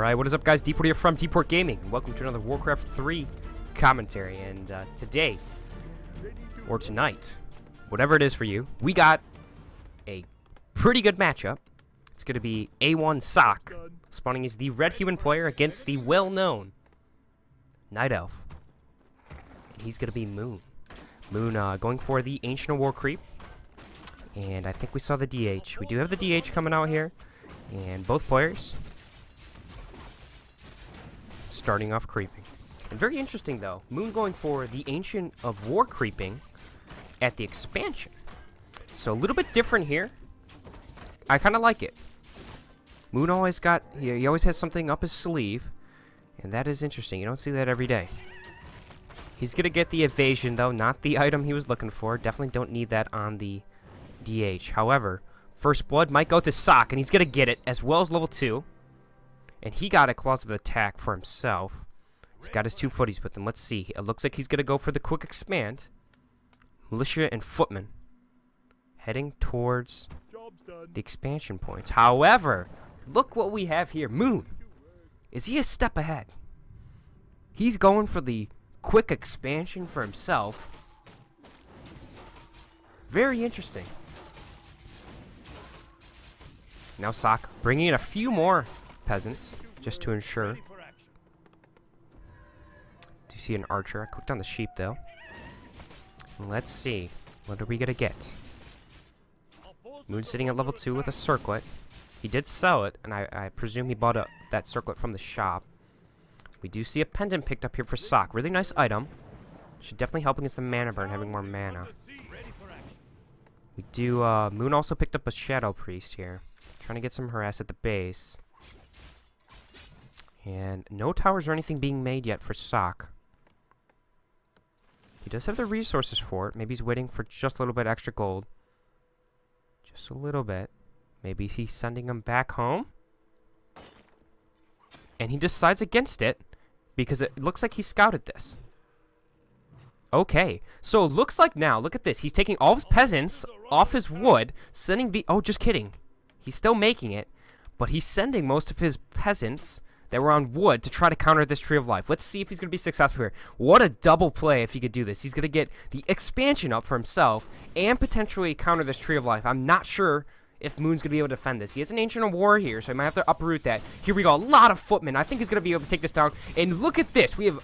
Alright, what is up guys? DPort here from DPortGaming. Welcome to another Warcraft 3 commentary. And today, or tonight, whatever it is for you, we got a pretty good matchup. It's going to be A1 SoK, spawning as the red human player against the well-known Night Elf. And he's going to be Moon. Moon going for the Ancient War creep. And I think we saw the DH. We do have the DH coming out here. And both players starting off creeping. And very interesting though, Moon going for the Ancient of War creeping at the expansion. So a little bit different here. I kind of like it. Moon always got, he always has something up his sleeve. And that is interesting. You don't see that every day. He's going to get the evasion though, not the item he was looking for. Definitely don't need that on the DH. However, First Blood might go to SoK, and he's going to get it, as well as level 2. And he got a clause of attack for himself. He's got his 2 footies with him. Let's see. It looks like he's going to go for the quick expand. Militia and Footman heading towards the expansion points. However, look what we have here. Moon. Is he a step ahead? He's going for the quick expansion for himself. Very interesting. Now SoK bringing in a few more peasants just to ensure. Do you see an archer? I clicked on the sheep though. Let's see. What are we going to get? Moon sitting at level 2 with a circlet. He did sell it, and I presume he bought that circlet from the shop. We do see a pendant picked up here for SoK. Really nice item. Should definitely help against the mana burn, having more mana. We do, Moon also picked up a Shadow Priest here. Trying to get some harass at the base. And no towers or anything being made yet for SoK. He does have the resources for it. Maybe he's waiting for just a little bit extra gold. Just a little bit. Maybe he's sending him back home. And he decides against it because it looks like he scouted this. Okay, so it looks like now, look at this. He's taking all his peasants off his wood, sending the... Oh, just kidding. He's still making it, but he's sending most of his peasants that were on wood to try to counter this Tree of Life. Let's see if he's going to be successful here. What a double play if he could do this. He's going to get the expansion up for himself and potentially counter this Tree of Life. I'm not sure if Moon's going to be able to defend this. He has an Ancient of War here, so he might have to uproot that. Here we go. A lot of footmen. I think he's going to be able to take this down. And look at this. We have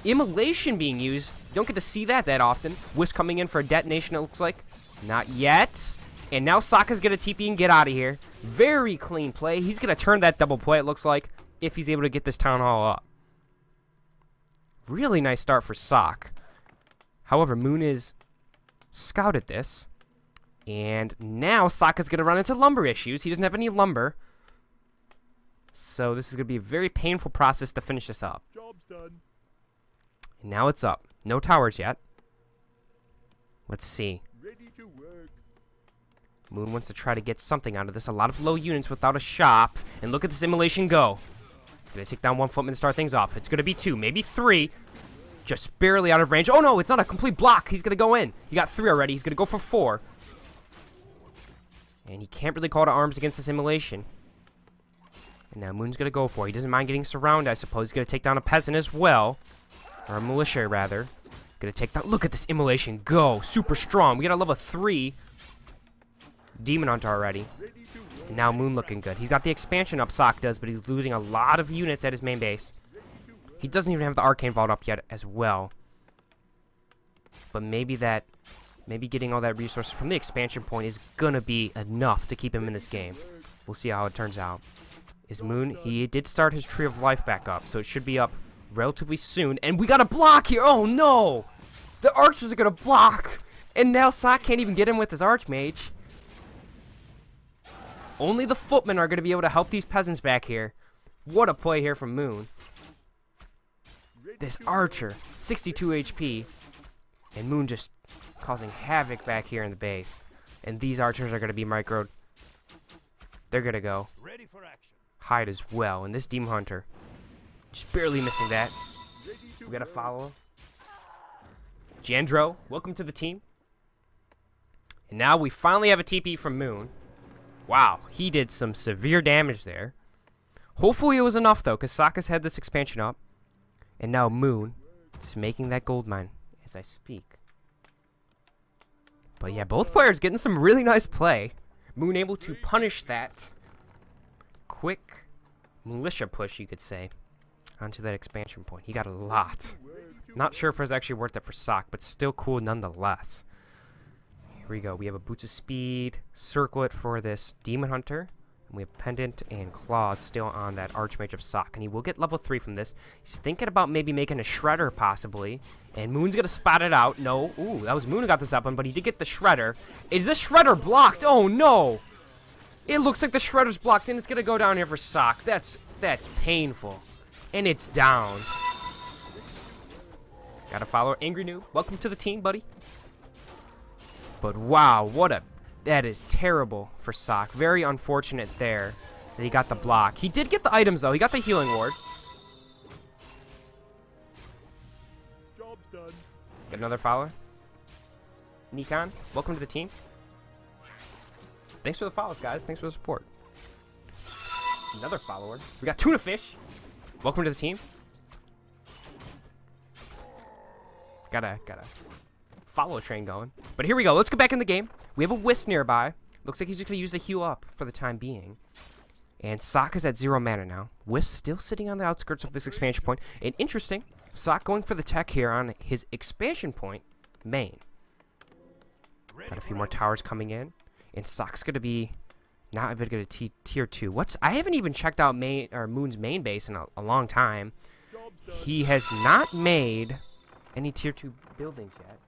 immolation being used. You don't get to see that often. Wisp coming in for a detonation, it looks like. Not yet. And now SoK is going to TP and get out of here. Very clean play. He's going to turn that double play, it looks like, if he's able to get this town hall up. Really nice start for SoK. However, Moon is scouted this. And now SoK is going to run into lumber issues. He doesn't have any lumber. So this is going to be a very painful process to finish this up. Job's done. And now it's up. No towers yet. Let's see. Ready to work. Moon wants to try to get something out of this. A lot of low units without a shop. And look at this immolation go. It's going to take down 1 footman to start things off. It's going to be 2, maybe 3. Just barely out of range. Oh no, it's not a complete block. He's going to go in. He got 3 already. He's going to go for 4. And he can't really call to arms against this immolation. And now Moon's going to go for it. He doesn't mind getting surrounded, I suppose. He's going to take down a peasant as well. Or a militia, rather. Going to take down... Look at this immolation go. Super strong. We got a level 3 Demon Hunter already. And now Moon looking good. He's got the expansion up, SoK does, but he's losing a lot of units at his main base. He doesn't even have the Arcane Vault up yet as well. But maybe getting all that resources from the expansion point is going to be enough to keep him in this game. We'll see how it turns out. Is Moon... He did start his Tree of Life back up, so it should be up relatively soon. And we got a block here! Oh no! The archers are going to block! And now SoK can't even get him with his Archmage. Only the footmen are going to be able to help these peasants back here. What a play here from Moon. This archer, 62 HP. And Moon just causing havoc back here in the base. And these archers are going to be microed. They're going to go hide as well. And this Demon Hunter, just barely missing that. We got to follow him. Jandro, welcome to the team. And now we finally have a TP from Moon. Wow, he did some severe damage there. Hopefully it was enough, though, because SoK's had this expansion up. And now Moon is making that gold mine as I speak. But yeah, both players getting some really nice play. Moon able to punish that quick militia push, you could say, onto that expansion point. He got a lot. Not sure if it was actually worth it for SoK, but still cool nonetheless. Here we go. We have a Boots of Speed, Circlet for this Demon Hunter. And we have Pendant and Claws still on that Archmage of SoK. And he will get level 3 from this. He's thinking about maybe making a Shredder, possibly. And Moon's going to spot it out. No. Ooh, that was Moon who got this up one, but he did get the Shredder. Is this Shredder blocked? Oh, no. It looks like the Shredder's blocked, and it's going to go down here for SoK. That's painful. And it's down. Got to follow Angry Noob. Welcome to the team, buddy. But wow, what a... That is terrible for SoK. Very unfortunate there that he got the block. He did get the items, though. He got the healing ward. Job's done. Get another follower. Nikon, welcome to the team. Thanks for the follows, guys. Thanks for the support. Another follower. We got Tuna Fish. Welcome to the team. Got a follow train going. But here we go. Let's get back in the game. We have a Wisp nearby. Looks like he's just going to use the heal up for the time being. And SoK is at 0 mana now. Wisp still sitting on the outskirts of this expansion point. And interesting, SoK going for the tech here on his expansion point main. Got a few more towers coming in. And SoK's going to be not even good at tier 2. I haven't even checked out Moon's main base in a long time. He has not made any tier 2 buildings yet.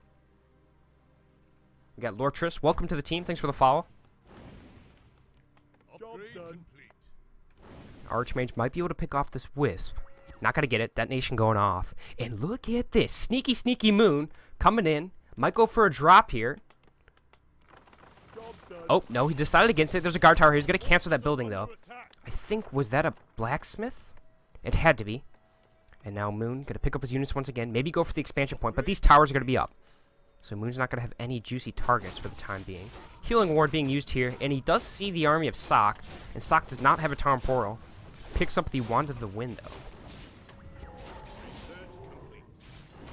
We got Lortress. Welcome to the team. Thanks for the follow. Archmage might be able to pick off this Wisp. Not going to get it. Detonation going off. And look at this. Sneaky, sneaky Moon coming in. Might go for a drop here. Oh, no. He decided against it. There's a guard tower here. He's going to cancel that building, though. I think, was that a blacksmith? It had to be. And now Moon going to pick up his units once again. Maybe go for the expansion point. But these towers are going to be up. So Moon's not going to have any juicy targets for the time being. Healing ward being used here. And he does see the army of SoK. And SoK does not have a Tower Portal. Picks up the Wand of the Wind, though.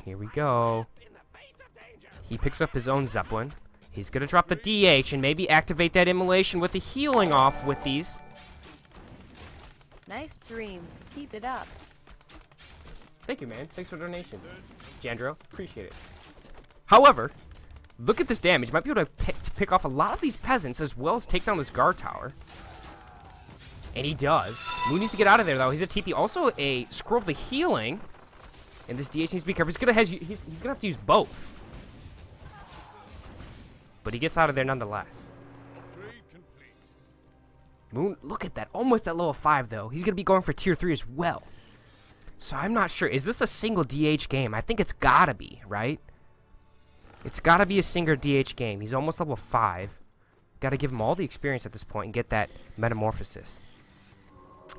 Here we go. He picks up his own Zeppelin. He's going to drop the DH and maybe activate that immolation with the healing off with these. Nice stream. Keep it up. Thank you, man. Thanks for the donation. Jandro, appreciate it. However, look at this damage. Might be able to pick off a lot of these peasants as well as take down this guard tower. And he does. Moon needs to get out of there, though. He's a TP. Also a Scroll of the Healing. And this DH needs to be careful. He's gonna have to use both. But he gets out of there nonetheless. Moon, look at that. Almost at level 5, though. He's going to be going for tier 3 as well. So I'm not sure. Is this a single DH game? I think it's got to be, right? It's got to be a single DH game. He's almost level 5. Got to give him all the experience at this point and get that metamorphosis.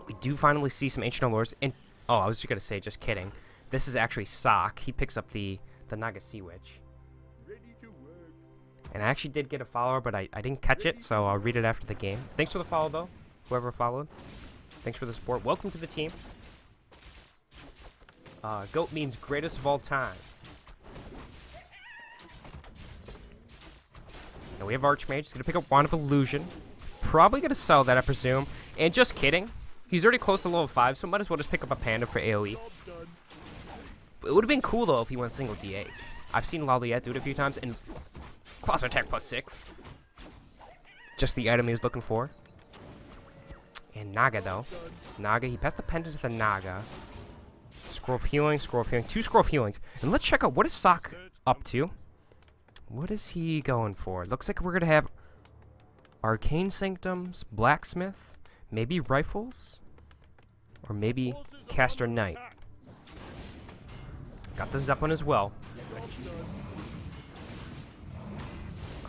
We do finally see some Ancient Allures. And, oh, I was just going to say, just kidding. This is actually SoK. He picks up the Naga Sea Witch. And I actually did get a follower, but I didn't catch it, so I'll read it after the game. Thanks for the follow, though, whoever followed. Thanks for the support. Welcome to the team. GOAT means greatest of all time. Now we have Archmage. He's going to pick up Wand of Illusion. Probably going to sell that, I presume. And just kidding. He's already close to level 5, so might as well just pick up a Panda for AoE. It would have been cool, though, if he went single DH. I've seen Laliette do it a few times, and Class attack +6. Just the item he was looking for. And Naga, though. Naga, he passed the pendant to the Naga. Scroll of Healing, Scroll of Healing. 2 Scroll of Healings. And let's check out, what is SoK up to? What is he going for? Looks like we're going to have Arcane Sanctums, Blacksmith, maybe Rifles, or maybe Caster Knight. Got the Zeppelin as well.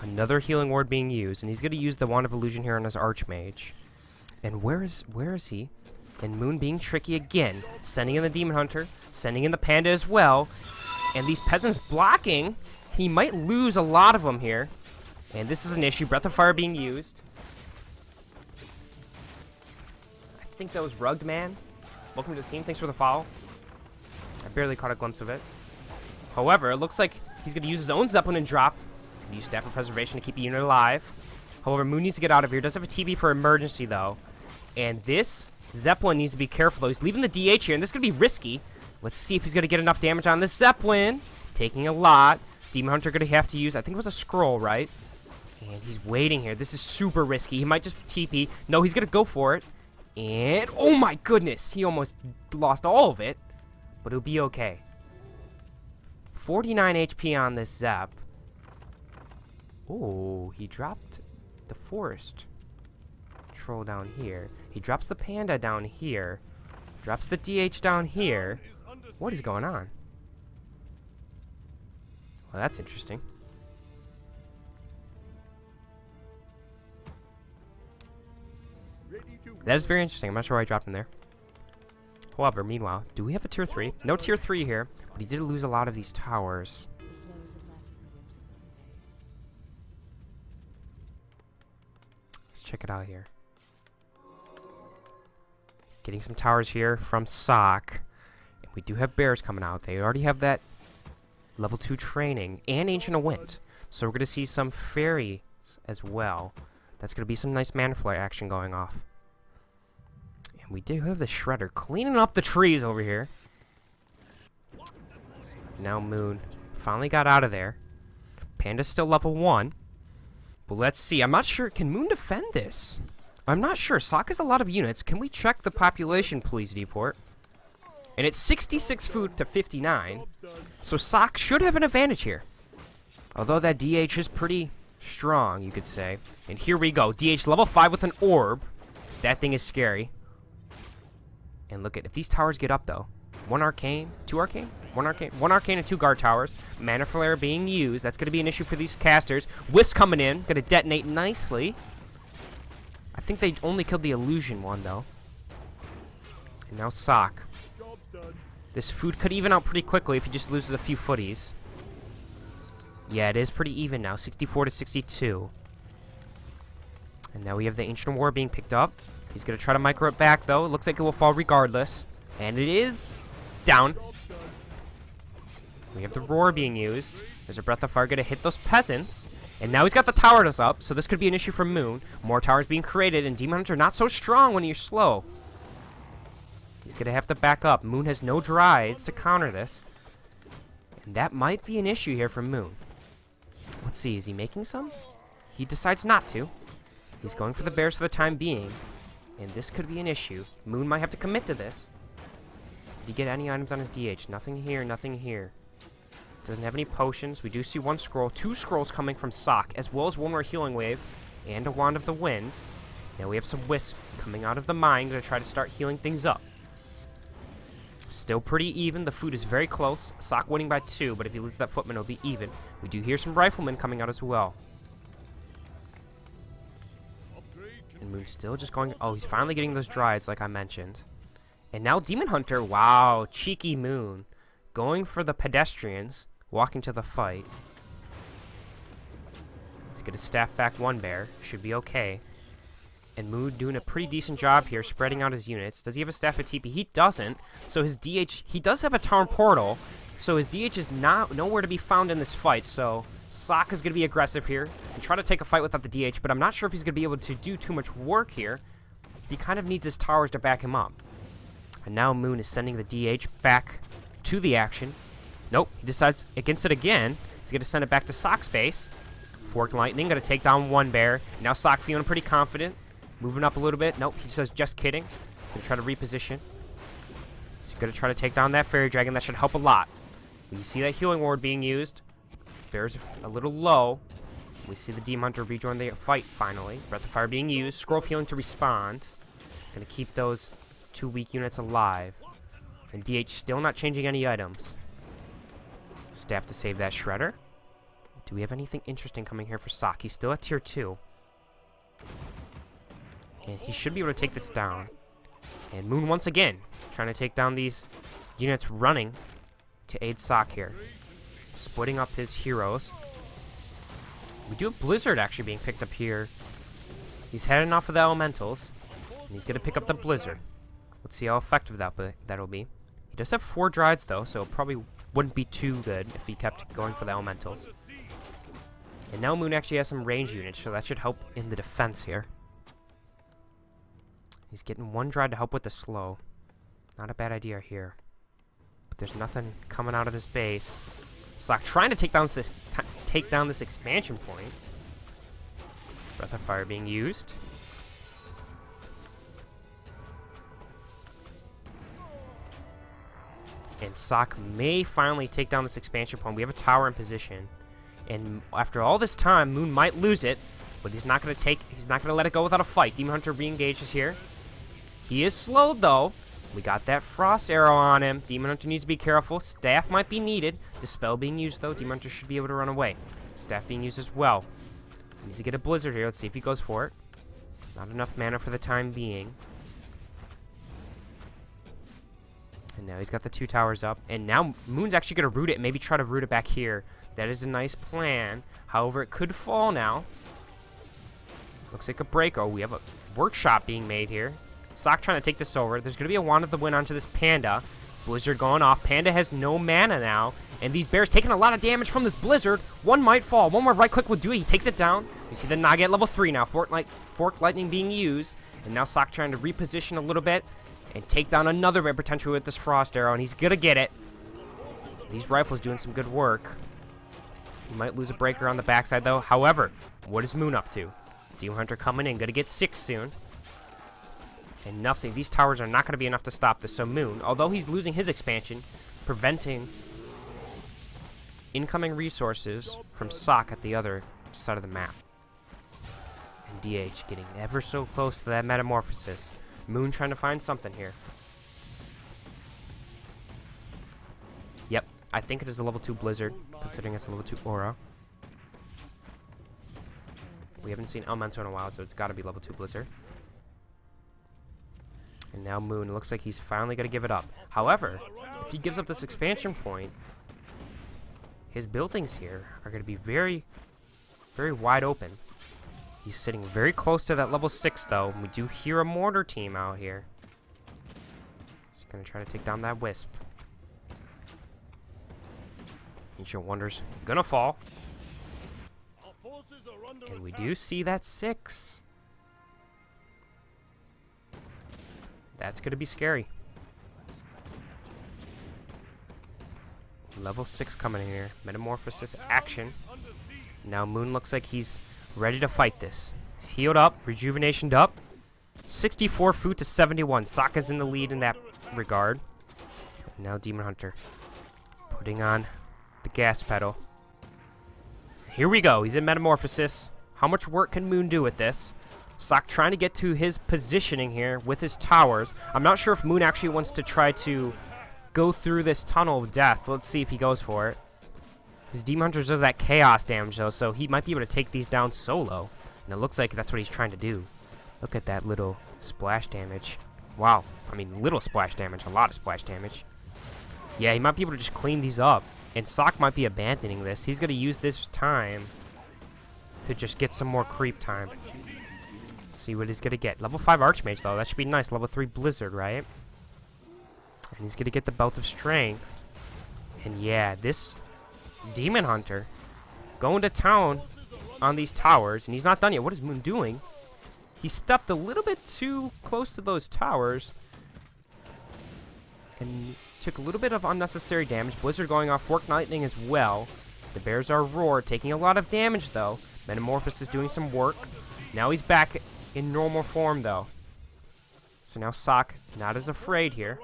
Another healing ward being used, and he's going to use the Wand of Illusion here on his Archmage. And where is he? And Moon being tricky again, sending in the Demon Hunter, sending in the Panda as well. And these peasants blocking. He might lose a lot of them here. And this is an issue. Breath of Fire being used. I think that was Rugged Man. Welcome to the team. Thanks for the follow. I barely caught a glimpse of it. However, it looks like he's going to use his own Zeppelin and drop. He's going to use Staff of Preservation to keep a unit alive. However, Moon needs to get out of here. Does have a TB for emergency, though. And this Zeppelin needs to be careful, though. He's leaving the DH here, and this is going to be risky. Let's see if he's going to get enough damage on this Zeppelin. Taking a lot. Demon Hunter going to have to use, I think it was a scroll, right? And he's waiting here. This is super risky. He might just TP. No, he's going to go for it. And, oh my goodness, he almost lost all of it. But it'll be okay. 49 HP on this Zap. Oh, he dropped the forest troll down here. He drops the panda down here. Drops the DH down here. What is going on? Well, that's interesting. That is very interesting. I'm not sure why I dropped him there. However, meanwhile, do we have a tier 3? No tier 3 here, but he did lose a lot of these towers. Let's check it out here. Getting some towers here from SoK. And we do have bears coming out. They already have that level 2 training and Ancient of Wind. So we're going to see some fairies as well. That's going to be some nice mana flare action going off. And we do have the Shredder cleaning up the trees over here. Now Moon finally got out of there. Panda's still level 1. But let's see. I'm not sure. Can Moon defend this? I'm not sure. SoK has a lot of units. Can we check the population, please, DPort? And it's 66 food to 59. So SoK should have an advantage here. Although that DH is pretty strong, you could say. And here we go. DH level 5 with an orb. That thing is scary. And look at, if these towers get up, though. 1 arcane, 2 arcane, 1 arcane, 1 arcane and 2 guard towers. Mana flare being used. That's going to be an issue for these casters. Wisp coming in. Going to detonate nicely. I think they only killed the illusion one, though. And now SoK. This food could even out pretty quickly if he just loses a few footies. Yeah, it is pretty even now. 64 to 62. And now we have the Ancient War being picked up. He's going to try to micro it back, though. It looks like it will fall regardless. And it is down. We have the Roar being used. There's a Breath of Fire going to hit those peasants. And now he's got the towers up, so this could be an issue for Moon. More towers being created, and Demon Hunter not so strong when you're slow. He's going to have to back up. Moon has no Dryades to counter this. And that might be an issue here for Moon. Let's see, is he making some? He decides not to. He's going for the bears for the time being. And this could be an issue. Moon might have to commit to this. Did he get any items on his DH? Nothing here, nothing here. Doesn't have any potions. We do see 1 scroll. 2 scrolls coming from SoK, as well as 1 more healing wave. And a Wand of the Wind. Now we have some Wisp coming out of the mine to try to start healing things up. Still pretty even. The food is very close. SoK winning by 2, but if he loses that footman, it'll be even. We do hear some riflemen coming out as well. And Moon's still just going... Oh, he's finally getting those Dryads, like I mentioned. And now Demon Hunter. Wow, cheeky Moon. Going for the pedestrians. Walking to the fight. He's going to staff back 1 bear. Should be okay. And Moon doing a pretty decent job here, spreading out his units. Does he have a staff of TP? He doesn't. So his DH... He does have a town portal. So his DH is nowhere to be found in this fight. So SoK is going to be aggressive here and try to take a fight without the DH. But I'm not sure if he's going to be able to do too much work here. He kind of needs his towers to back him up. And now Moon is sending the DH back to the action. Nope. He decides against it again. He's going to send it back to SoK's base. Forked Lightning. Going to take down 1 bear. Now SoK feeling pretty confident. Moving up a little bit. Nope. He says just kidding. He's going to try to reposition. He's going to try to take down that Fairy Dragon. That should help a lot. We see that Healing Ward being used. Bear's a little low. We see the Demon Hunter rejoin the fight finally. Breath of Fire being used. Scroll of Healing to respond. Going to keep those 2 weak units alive. And DH still not changing any items. Staff to save that Shredder. Do we have anything interesting coming here for SoK? He's still at tier 2. And he should be able to take this down. And Moon once again trying to take down these units running to aid SoK here. Splitting up his heroes. We do have Blizzard actually being picked up here. He's heading off of the Elementals. And he's going to pick up the Blizzard. Let's see how effective that'll be. He does have 4 Dryads, though, so it probably wouldn't be too good if he kept going for the Elementals. And now Moon actually has some range units, so that should help in the defense here. He's getting 1 Dryad to help with the slow. Not a bad idea here. But there's nothing coming out of this base. SoK trying to take down this expansion point. Breath of Fire being used. And SoK may finally take down this expansion point. We have a tower in position. And after all this time, Moon might lose it. But he's not going to let it go without a fight. Demon Hunter re-engages here. He is slowed, though. We got that Frost Arrow on him. Demon Hunter needs to be careful. Staff might be needed. Dispel being used, though. Demon Hunter should be able to run away. Staff being used as well. He needs to get a Blizzard here. Let's see if he goes for it. Not enough mana for the time being. And now he's got the 2 towers up. And now Moon's actually going to root it and maybe try to root it back here. That is a nice plan. However, it could fall now. Looks like a break. Oh, we have a workshop being made here. SoK trying to take this over. There's going to be a Wand of the Wind onto this Panda. Blizzard going off. Panda has no mana now. And these bears taking a lot of damage from this Blizzard. One might fall. One more right click will do it. He takes it down. You see the Naga at level 3 now. Forked Lightning being used. And now SoK trying to reposition a little bit. And take down another bear potentially with this Frost Arrow. And he's going to get it. These rifles doing some good work. He might lose a breaker on the backside, though. However, what is Moon up to? Demon Hunter coming in. Going to get 6 soon. And nothing. These towers are not going to be enough to stop this. So Moon, although he's losing his expansion, preventing incoming resources from SoK at the other side of the map. And DH getting ever so close to that metamorphosis. Moon trying to find something here. Yep, I think it is a level 2 Blizzard, considering it's a level 2 Aura. We haven't seen Elemental in a while, so it's got to be level 2 Blizzard. And now Moon, it looks like he's finally going to give it up. However, if he gives up this expansion point, his buildings here are going to be very, very wide open. He's sitting very close to that level 6, though. And we do hear a mortar team out here. He's going to try to take down that Wisp. Ancient Wonder's going to fall. And we do see that 6. That's going to be scary. Level 6 coming in here. Metamorphosis action. Now Moon looks like he's ready to fight this. He's healed up, rejuvenationed up. 64 food to 71. SoK is in the lead in that regard. Now Demon Hunter putting on the gas pedal. Here we go. He's in Metamorphosis. How much work can Moon do with this? SoK trying to get to his positioning here with his towers. I'm not sure if Moon actually wants to try to go through this tunnel of death, but let's see if he goes for it. His Demon Hunter does that chaos damage, though, so he might be able to take these down solo. And it looks like that's what he's trying to do. Look at that little splash damage. Wow. I mean, little splash damage. A lot of splash damage. Yeah, he might be able to just clean these up. And SoK might be abandoning this. He's going to use this time to just get some more creep time. Let's see what he's going to get. Level 5 Archmage, though. That should be nice. Level 3 Blizzard, right? And he's going to get the Belt of Strength. And yeah, this Demon Hunter going to town on these towers. And he's not done yet. What is Moon doing? He stepped a little bit too close to those towers. And took a little bit of unnecessary damage. Blizzard going off. Forked Lightning as well. The bears are roar. Taking a lot of damage, though. Metamorphosis is doing some work. Now he's back in normal form, though. So now SoK not as afraid here.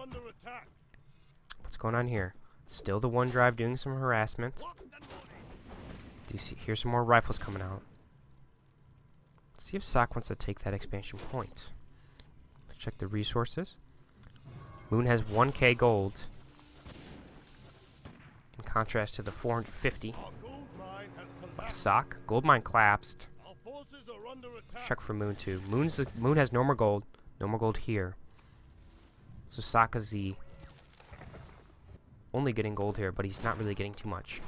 What's going on here? Still the one drive doing some harassment. Do you see? Here's some more rifles coming out. Let's see if SoK wants to take that expansion point. Let's check the resources. Moon has 1k gold. In contrast to the 450 of SoK. Gold mine collapsed. Check for Moon too. Moon has no more gold. No more gold here. So SoK is the only getting gold here, but he's not really getting too much.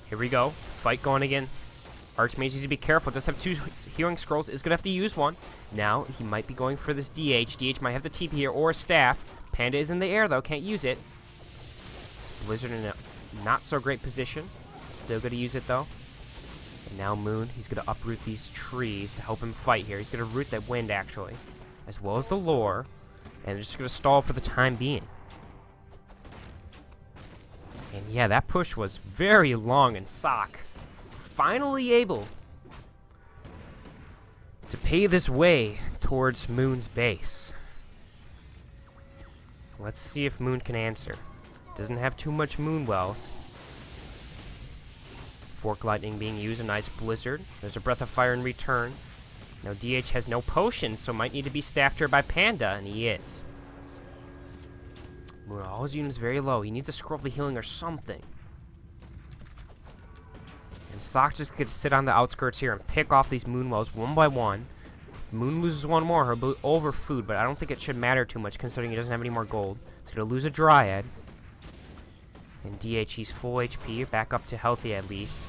Here we go. Fight going again. Archmage needs to be careful. Does have 2 healing scrolls. Is going to have to use one. Now, he might be going for this DH. DH might have the TP here or a staff. Panda is in the air, though. Can't use it. It's Blizzard in a not so great position. Still going to use it, though. And now Moon, he's going to uproot these trees to help him fight here. He's going to root that wind, actually, as well as the lore. And they're just going to stall for the time being. And yeah, that push was very long, and SoK finally able to pay this way towards Moon's base. Let's see if Moon can answer. Doesn't have too much Moon Wells. Fork Lightning being used, a nice Blizzard. There's a Breath of Fire in return. Now DH has no potions, so might need to be staffed here by Panda, and he is. Moon, all his units very low. He needs a Scroll of the Healing or something. And SoK just gets to sit on the outskirts here and pick off these Moon Wells one by one. If Moon loses one more, he'll be over food, but I don't think it should matter too much considering he doesn't have any more gold. He's going to lose a Dryad. And DH, he's full HP, back up to healthy at least.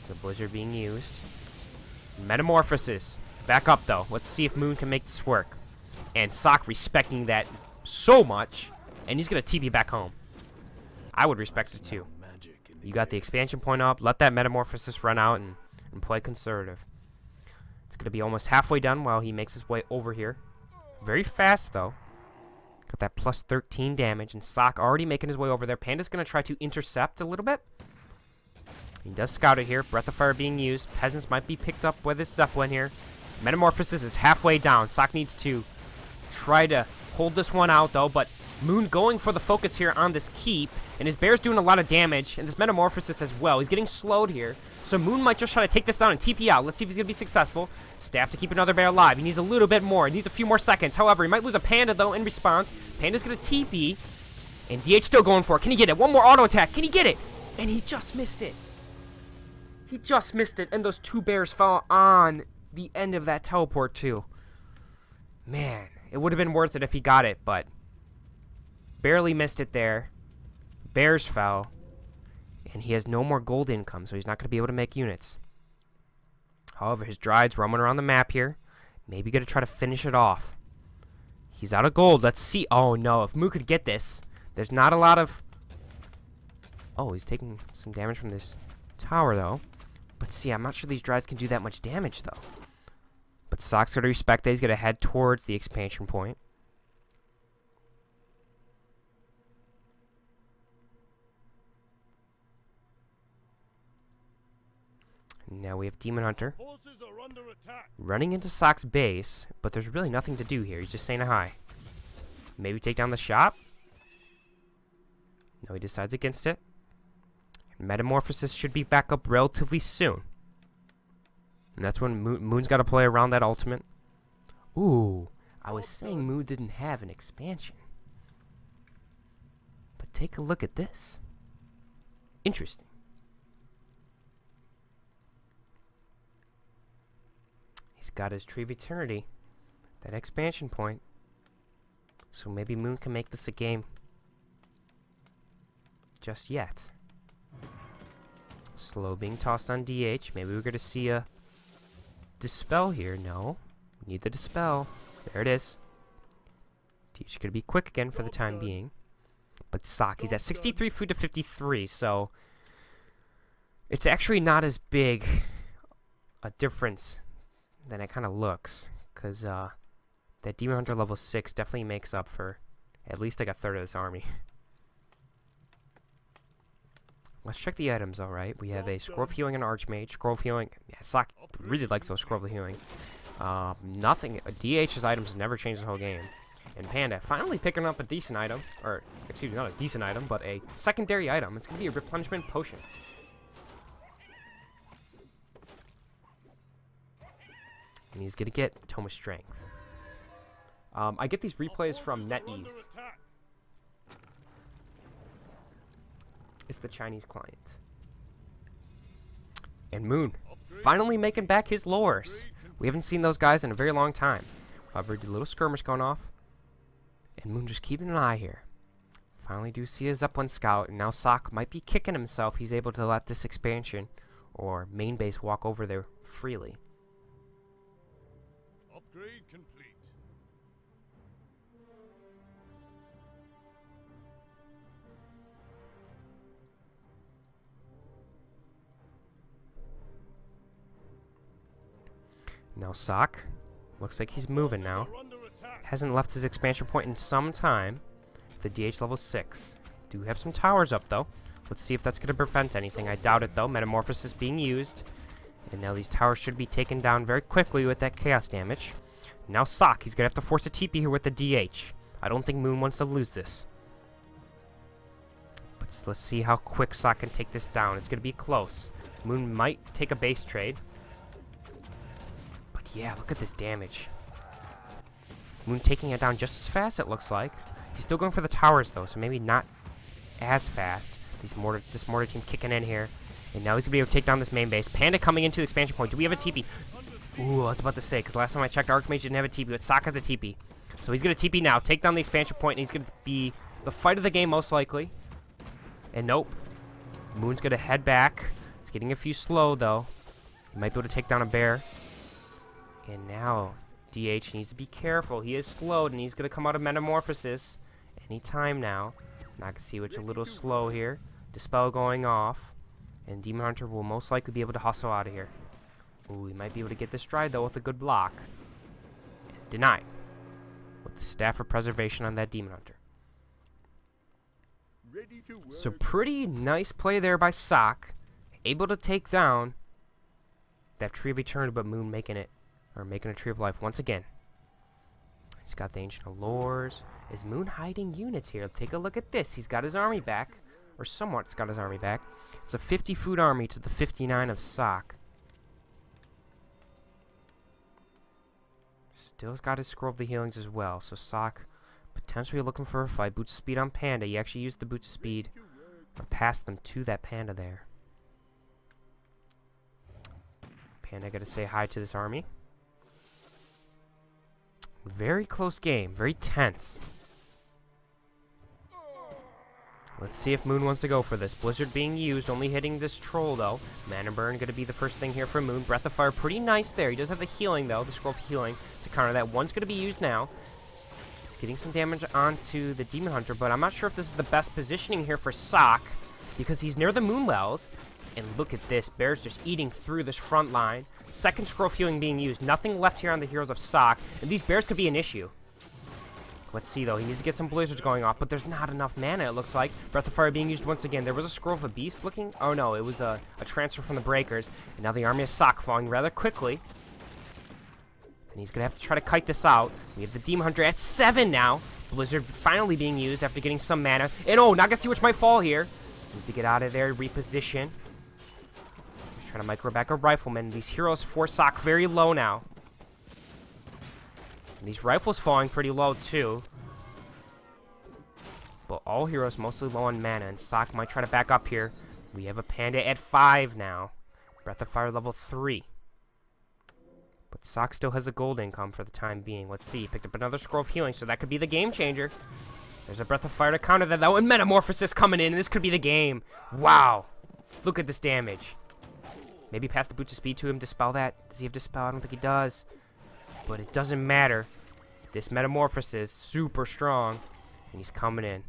There's a Blizzard being used. Metamorphosis. Back up, though. Let's see if Moon can make this work. And SoK respecting that so much. And he's going to TP back home. I would respect it, too. You got the expansion point up. Let that Metamorphosis run out and play conservative. It's going to be almost halfway done while he makes his way over here. Very fast, though. Got that plus 13 damage. And SoK already making his way over there. Panda's going to try to intercept a little bit. He does scout it here. Breath of Fire being used. Peasants might be picked up with his Zeppelin here. Metamorphosis is halfway down. SoK needs to try to hold this one out, though. But Moon going for the focus here on this keep. And his bear's doing a lot of damage. And this Metamorphosis as well. He's getting slowed here. So Moon might just try to take this down and TP out. Let's see if he's going to be successful. Staff to keep another bear alive. He needs a little bit more. He needs a few more seconds. However, he might lose a Panda, though, in response. Panda's going to TP. And DH still going for it. Can he get it? One more auto attack. Can he get it? And he just missed it. He just missed it. And those 2 bears fell on the end of that teleport, too. Man, it would have been worth it if he got it, but barely missed it there. Bears fell. And he has no more gold income, so he's not going to be able to make units. However, his Dryad's roaming around the map here. Maybe going to try to finish it off. He's out of gold. Let's see. Oh, no. If Moo could get this, there's not a lot of... Oh, he's taking some damage from this tower, though. But see, I'm not sure these Dryades can do that much damage, though. But SoK's going to respect that. He's going to head towards the expansion point. Now we have Demon Hunter running into SoK's base, but there's really nothing to do here. He's just saying hi. Maybe take down the shop. No, he decides against it. Metamorphosis should be back up relatively soon. And that's when Moon's got to play around that ultimate. Ooh, I was saying Moon didn't have an expansion. But take a look at this. Interesting. He's got his Tree of Eternity, that expansion point. So maybe Moon can make this a game. Just yet. Slow being tossed on DH. Maybe we're going to see a Dispel here. No. We need the Dispel. There it is. DH going to be quick again for the time being. But SoK, he's at 63 food to 53, so it's actually not as big a difference than it kind of looks, because that Demon Hunter level 6 definitely makes up for at least like a third of this army. Let's check the items, alright. We have a Scroll of Healing and Archmage. Scroll of Healing, yeah, SoK really likes those Scroll of Healings. Nothing, DH's items never change the whole game. And Panda finally picking up a decent item, or excuse me, not a decent item, but a secondary item. It's going to be a replenishment potion. And he's going to get Tome of Strength. I get these replays from NetEase. It's the Chinese client. And Moon, finally making back his lures. We haven't seen those guys in a very long time. However, a little skirmish going off. And Moon just keeping an eye here. Finally do see a Zeppelin scout. And now SoK might be kicking himself. He's able to let this expansion or main base walk over there freely. Upgrade complete. Now SoK, looks like he's moving now. Are under attack. Hasn't left his expansion point in some time. The DH level 6. Do have some towers up though. Let's see if that's going to prevent anything. I doubt it though. Metamorphosis being used. And now these towers should be taken down very quickly with that chaos damage. Now SoK, he's going to have to force a TP here with the DH. I don't think Moon wants to lose this. But let's see how quick SoK can take this down. It's going to be close. Moon might take a base trade. But yeah, look at this damage. Moon taking it down just as fast, it looks like. He's still going for the towers though, so maybe not as fast. This mortar team kicking in here. And now he's going to be able to take down this main base. Panda coming into the expansion point. Do we have a TP? Ooh, I was about to say, because last time I checked, Archmage didn't have a TP, but SoK has a TP. So he's going to TP now, take down the expansion point, and he's going to be the fight of the game most likely. And nope. Moon's going to head back. It's getting a few slow, though. He might be able to take down a bear. And now DH needs to be careful. He is slowed, and he's going to come out of Metamorphosis anytime now. Decisive a little slow here. Dispel going off. And Demon Hunter will most likely be able to hustle out of here. Ooh, he might be able to get this stride, though, with a good block. Denied. With the Staff of Preservation on that Demon Hunter. Ready to work. So pretty nice play there by SoK. Able to take down that Tree of Eternity, but Moon making it. Or making a Tree of Life once again. He's got the Ancient Allures. Is Moon hiding units here? Take a look at this. He's got his army back. Or somewhat's got his army back. It's a 50 food army to the 59 of SoK. Still's got his Scroll of the Healings as well. So SoK potentially looking for a fight. Boots of Speed on Panda. He actually used the Boots of Speed. Or passed them to that Panda there. Panda got to say hi to this army. Very close game. Very tense. Let's see if Moon wants to go for this. Blizzard being used, only hitting this troll though. Mana Burn going to be the first thing here for Moon. Breath of Fire, pretty nice there. He does have the healing though, the Scroll of Healing to counter that. One's going to be used now. He's getting some damage onto the Demon Hunter, but I'm not sure if this is the best positioning here for SoK because he's near the Moon Wells. And look at this. Bear's just eating through this front line. Second Scroll of Healing being used. Nothing left here on the Heroes of SoK. And these bears could be an issue. Let's see, though. He needs to get some blizzards going off, but there's not enough mana, it looks like. Breath of Fire being used once again. There was a Scroll of a Beast looking... Oh, no. It was a transfer from the Breakers. And now the army of SoK falling rather quickly. And he's going to have to try to kite this out. We have the Demon Hunter at 7 now. Blizzard finally being used after getting some mana. And, oh, Decisive might fall here. Needs to get out of there, reposition. He's trying to micro back a Rifleman. These heroes for SoK very low now. And these rifles falling pretty low, too. But all heroes mostly low on mana, and SoK might try to back up here. We have a Panda at 5 now. Breath of Fire level 3. But SoK still has a gold income for the time being. Let's see. Picked up another Scroll of Healing, so that could be the game changer. There's a Breath of Fire to counter that, though, and Metamorphosis coming in, and this could be the game. Wow. Look at this damage. Maybe pass the Boots of Speed to him, dispel that. Does he have dispel? I don't think he does. But it doesn't matter. This Metamorphosis, super strong. And he's coming in.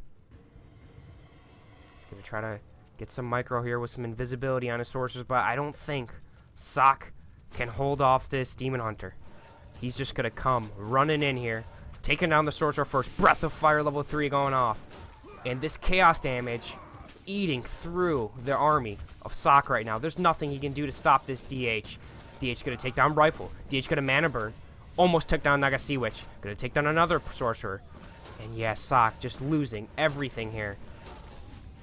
He's going to try to get some micro here with some invisibility on his sorcerers. But I don't think SoK can hold off this Demon Hunter. He's just going to come running in here. Taking down the sorcerer first. Breath of Fire level 3 going off. And this chaos damage eating through the army of SoK right now. There's nothing he can do to stop this DH. DH going to take down Rifle. DH going to Mana Burn. Almost took down Decisive. Gonna take down another sorcerer. And yeah, SoK just losing everything here.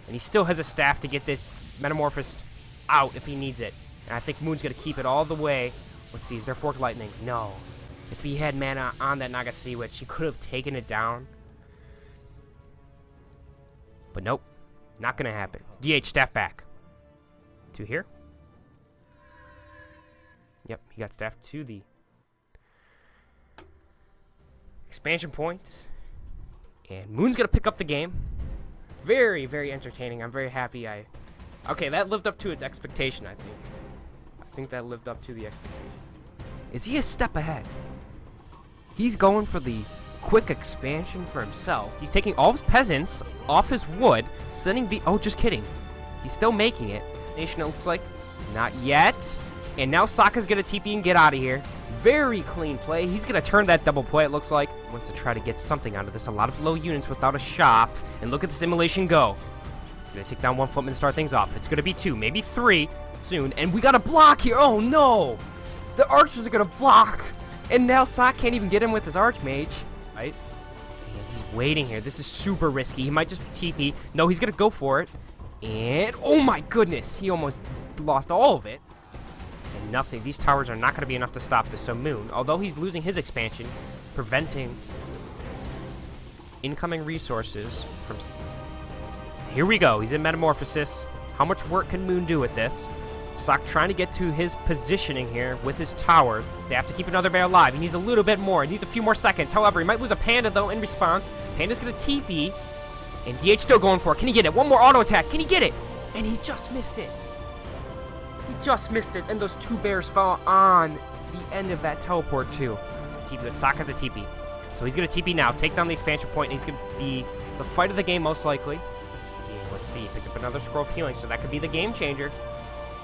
And he still has a staff to get this Metamorphosed out if he needs it. And I think Moon's gonna keep it all the way. Let's see, is there Forked Lightning? No. If he had mana on that Decisive, he could have taken it down. But nope. Not gonna happen. DH staff back. To here. Yep, he got staff to the expansion points. And Moon's gonna pick up the game. Very, very entertaining. I'm very happy okay, that lived up to its expectation, I think. I think that lived up to the expectation. Is he a step ahead? He's going for the quick expansion for himself. He's taking all his peasants off his wood, sending the... Oh, just kidding. He's still making it. Nation, it looks like. Not yet. And now Sokka's going to TP and get out of here. Very clean play. He's going to turn that double play, it looks like. Wants to try to get something out of this. A lot of low units without a shop. And look at the simulation go. He's going to take down one footman and start things off. It's going to be 2, maybe 3 soon. And we got a block here. Oh, no. The archers are going to block. And now Sok can't even get him with his archmage. Right? And he's waiting here. This is super risky. He might just TP. No, he's going to go for it. And, oh my goodness. He almost lost all of it. And nothing. These towers are not going to be enough to stop this. So Moon, although he's losing his expansion, preventing incoming resources from... Here we go. He's in Metamorphosis. How much work can Moon do with this? Sok trying to get to his positioning here with his towers. Staff to keep another bear alive. He needs a little bit more. He needs a few more seconds. However, he might lose a Panda, though, in response. Panda's going to TP. And DH still going for it. Can he get it? One more auto attack. Can he get it? And he just missed it. He just missed it. And those 2 bears fell on the end of that teleport, too. TP, but Sok has a TP. So he's going to TP now. Take down the expansion point. And he's going to be the fight of the game, most likely. And let's see. Picked up another scroll of healing. So that could be the game changer.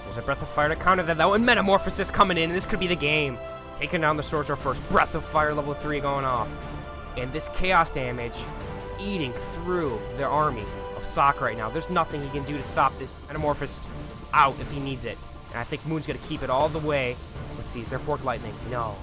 There's a Breath of Fire to counter that, though, and Metamorphosis coming in, and this could be the game. Taking down the Sorcerer first. Breath of Fire level 3 going off. And this Chaos damage eating through the army of Sok right now. There's nothing he can do to stop this Metamorphosed out if he needs it. And I think Moon's going to keep it all the way. Let's see, is there Forked Lightning? No.